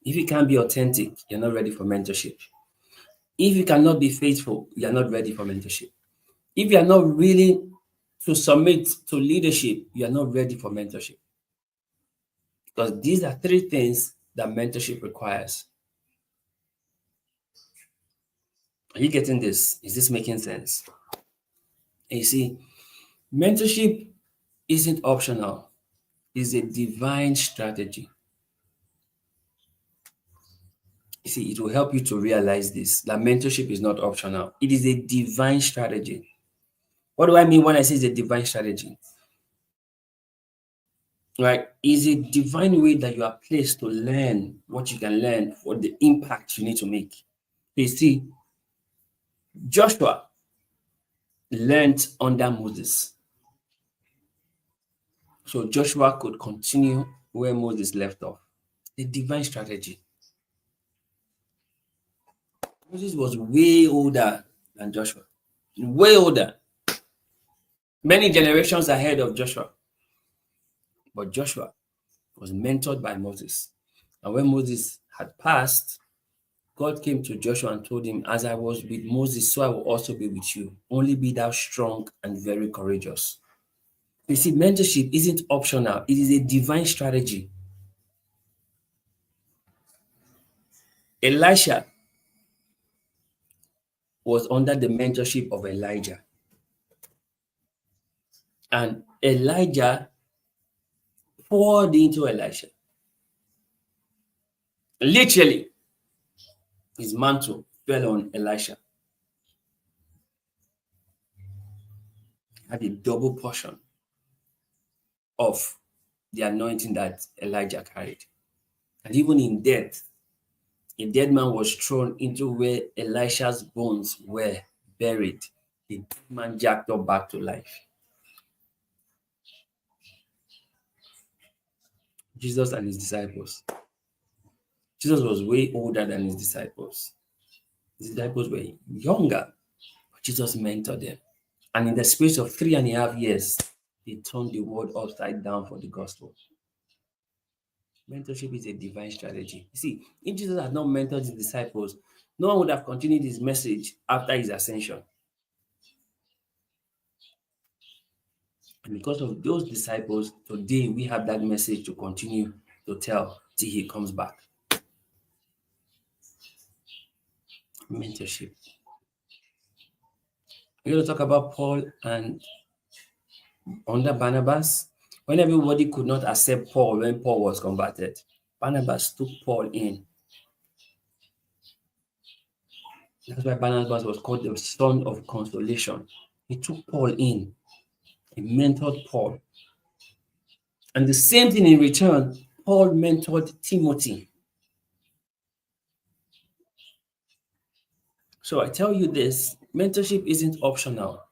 If you can't be authentic, you're not ready for mentorship. If you cannot be faithful, you're not ready for mentorship. If you're not willing to submit to leadership, you're not ready for mentorship. Because these are 3 things that mentorship requires. Are you getting this? Is this making sense? And you see, mentorship isn't optional, it's a divine strategy. You see, it will help you to realize this, that mentorship is not optional. It is a divine strategy. What do I mean when I say it's a divine strategy? Right? It's a divine way that you are placed to learn what you can learn for the impact you need to make. You see, Joshua learned under Moses. So Joshua could continue where Moses left off. The divine strategy. Moses was way older than Joshua. Way older. Many generations ahead of Joshua. But Joshua was mentored by Moses. And when Moses had passed, God came to Joshua and told him, as I was with Moses, so I will also be with you. Only be thou strong and very courageous. You see, mentorship isn't optional. It is a divine strategy. Elisha was under the mentorship of Elijah. And Elijah poured into Elisha. Literally. his mantle fell on Elisha. Had a double portion of the anointing that Elijah carried. And even in death, a dead man was thrown into where Elisha's bones were buried. The dead man jacked up back to life. Jesus and his disciples. Jesus was way older than his disciples. His disciples were younger, but Jesus mentored them. And in the space of 3.5 years, they turned the world upside down for the gospel. Mentorship is a divine strategy. You see, if Jesus had not mentored his disciples, no one would have continued his message after his ascension. And because of those disciples, today we have that message to continue to tell till he comes back. Mentorship. We're going to talk about Paul and under Barnabas. When everybody could not accept Paul when Paul was converted, Barnabas took Paul in. That's why Barnabas was called the son of consolation. He took Paul in. He mentored Paul. And the same thing in return, Paul mentored Timothy. So I tell you this, mentorship isn't optional.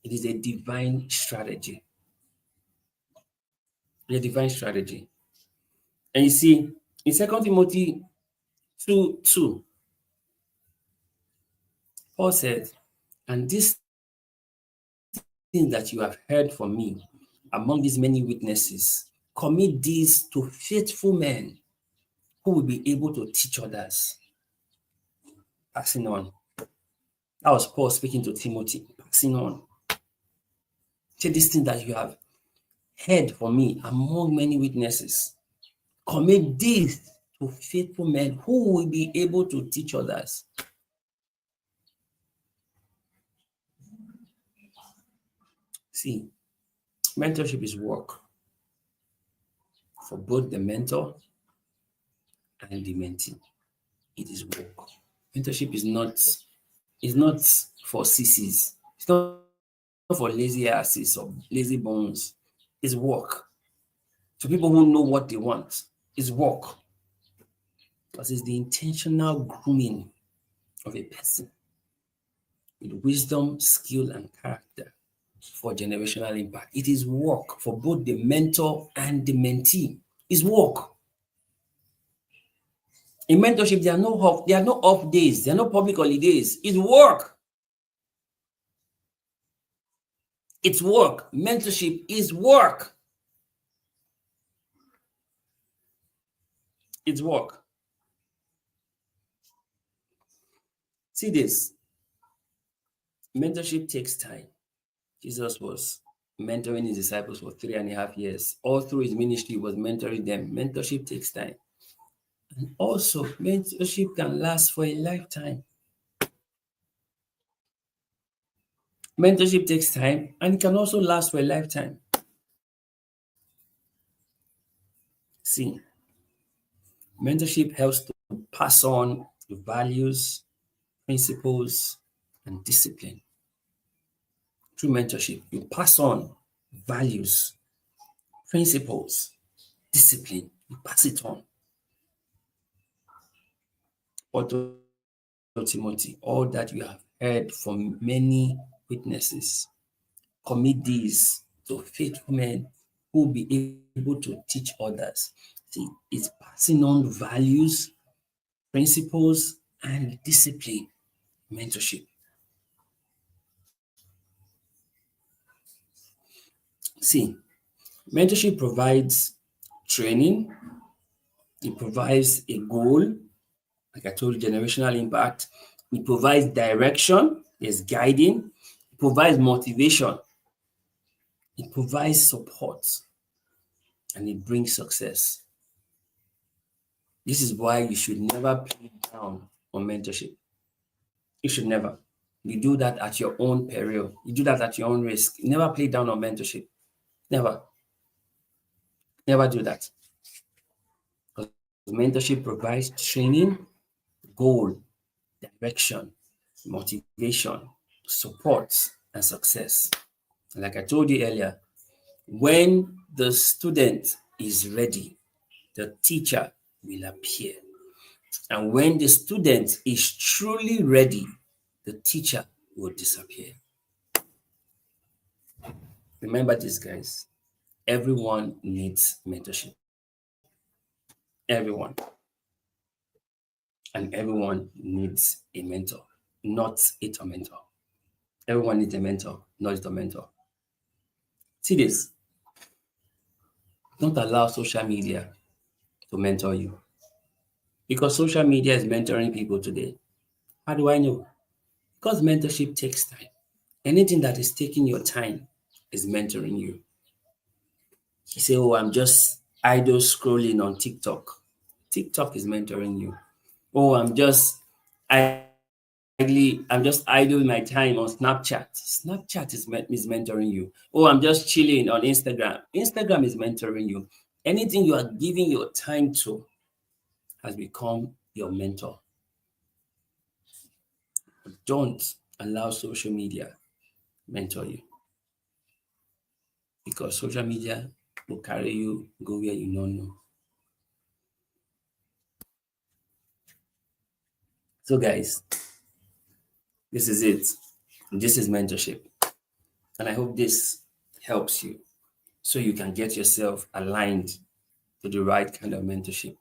It is a divine strategy. A divine strategy. And you see, in 2 Timothy 2:2, Paul said, and this thing that you have heard from me among these many witnesses, commit these to faithful men who will be able to teach others. Passing on. That was Paul speaking to Timothy, passing on. Say this thing that you have heard from me among many witnesses. Commit this to faithful men who will be able to teach others. See, mentorship is work for both the mentor and the mentee. It is work. Mentorship is not for sissies. It's not for lazy asses or lazy bones. It's work. For people who know what they want, it's work. Because it's the intentional grooming of a person with wisdom, skill, and character for generational impact. It is work for both the mentor and the mentee. It's work. In mentorship, there are no off days, there are no public holidays. It's work. It's work. Mentorship is work. It's work. See this. Mentorship takes time. Jesus was mentoring his disciples for 3.5 years. All through his ministry, he was mentoring them. Mentorship takes time. And also, mentorship can last for a lifetime. Mentorship takes time and it can also last for a lifetime. See, mentorship helps to pass on the values, principles, and discipline. Through mentorship, you pass on values, principles, discipline. You pass it on. Or to Timothy, all that you have heard from many witnesses, commit these to faithful men who will be able to teach others. See, it's passing on values, principles, and discipline. Mentorship. See, mentorship provides training, it provides a goal, like I told you, generational impact, it provides direction, there's guiding, it provides motivation, it provides support, and it brings success. This is why you should never play down on mentorship. You should never. You do that at your own peril. You do that at your own risk. Never play down on mentorship. Never. Never do that. Because mentorship provides training, goal, direction, motivation, support, and success. Like I told you earlier, when the student is ready, the teacher will appear. And when the student is truly ready, the teacher will disappear. Remember this, guys. Everyone needs mentorship. Everyone. And everyone needs a mentor, not a tormentor. Everyone needs a mentor, not a tormentor. See this. Don't allow social media to mentor you. Because social media is mentoring people today. How do I know? Because mentorship takes time. Anything that is taking your time is mentoring you. You say, oh, I'm just idle scrolling on TikTok. TikTok is mentoring you. Oh, I'm just idling my time on Snapchat. Snapchat is mentoring you. Oh, I'm just chilling on Instagram. Instagram is mentoring you. Anything you are giving your time to has become your mentor. Don't allow social media mentor you, because social media will carry you go where you don't know. So, guys, this is it. This is mentorship. And I hope this helps you so you can get yourself aligned to the right kind of mentorship.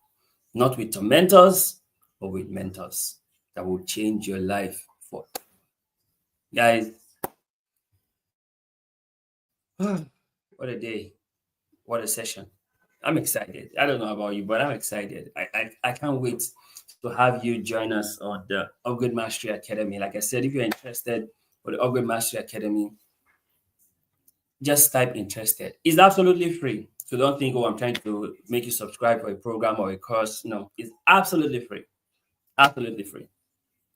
Not with tormentors, but with mentors that will change your life for. Guys, what a day. What a session. I'm excited. I don't know about you, but I'm excited. I can't wait to have you join us on the Upgrade Mastery Academy. Like I said, if you're interested for the Upgrade Mastery Academy, just type interested. It's absolutely free. So don't think, oh, I'm trying to make you subscribe for a program or a course. No, it's absolutely free. Absolutely free.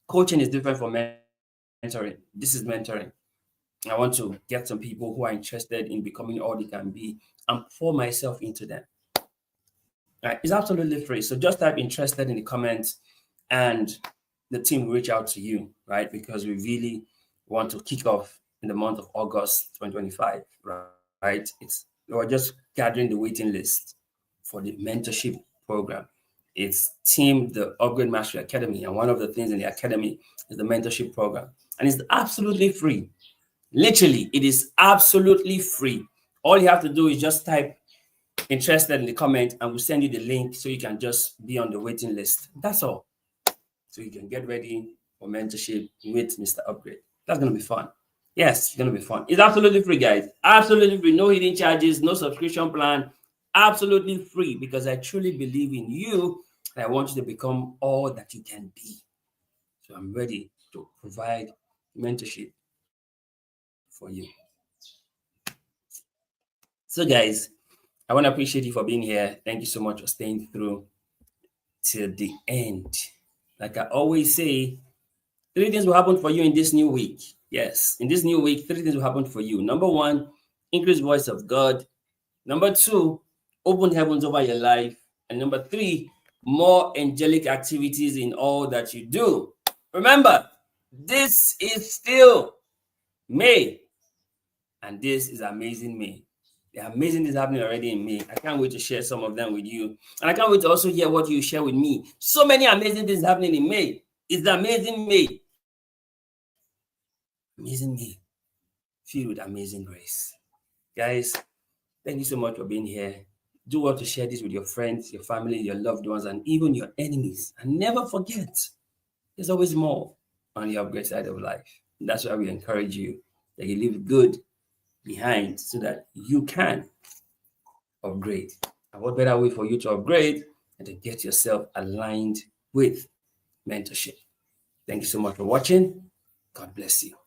Coaching is different from mentoring. This is mentoring. I want to get some people who are interested in becoming all they can be and pour myself into them. Right? It's absolutely free. So just type interested in the comments and the team will reach out to you, right? Because we really want to kick off in the month of August 2025, right? We're just gathering the waiting list for the mentorship program. It's team the Upgrade Mastery Academy, and one of the things in the academy is the mentorship program, and it's absolutely free. Literally, it is absolutely free. All you have to do is just type interested in the comment, and we'll send you the link so you can just be on the waiting list. That's all. So you can get ready for mentorship with Mr. Upgrade. That's going to be fun. Yes, it's going to be fun. It's absolutely free, guys. Absolutely free. No hidden charges, no subscription plan. Absolutely free, because I truly believe in you and I want you to become all that you can be. So I'm ready to provide mentorship for you. So, guys, I want to appreciate you for being here. Thank you so much for staying through till the end. Like I always say, 3 things will happen for you in this new week. Yes, in this new week, 3 things will happen for you. Number 1, increased voice of God. Number 2, open heavens over your life. And number 3, more angelic activities in all that you do. Remember, this is still May, and this is amazing May. The amazing things happening already in May. I can't wait to share some of them with you. And I can't wait to also hear what you share with me. So many amazing things happening in May. It's the amazing May. Amazing May. Filled with amazing grace. Guys, thank you so much for being here. Do well to share this with your friends, your family, your loved ones, and even your enemies. And never forget, there's always more on the upgrade side of life. That's why we encourage you that you leave good behind so that you can upgrade. And what better way for you to upgrade than to get yourself aligned with mentorship? Thank you so much for watching. God bless you.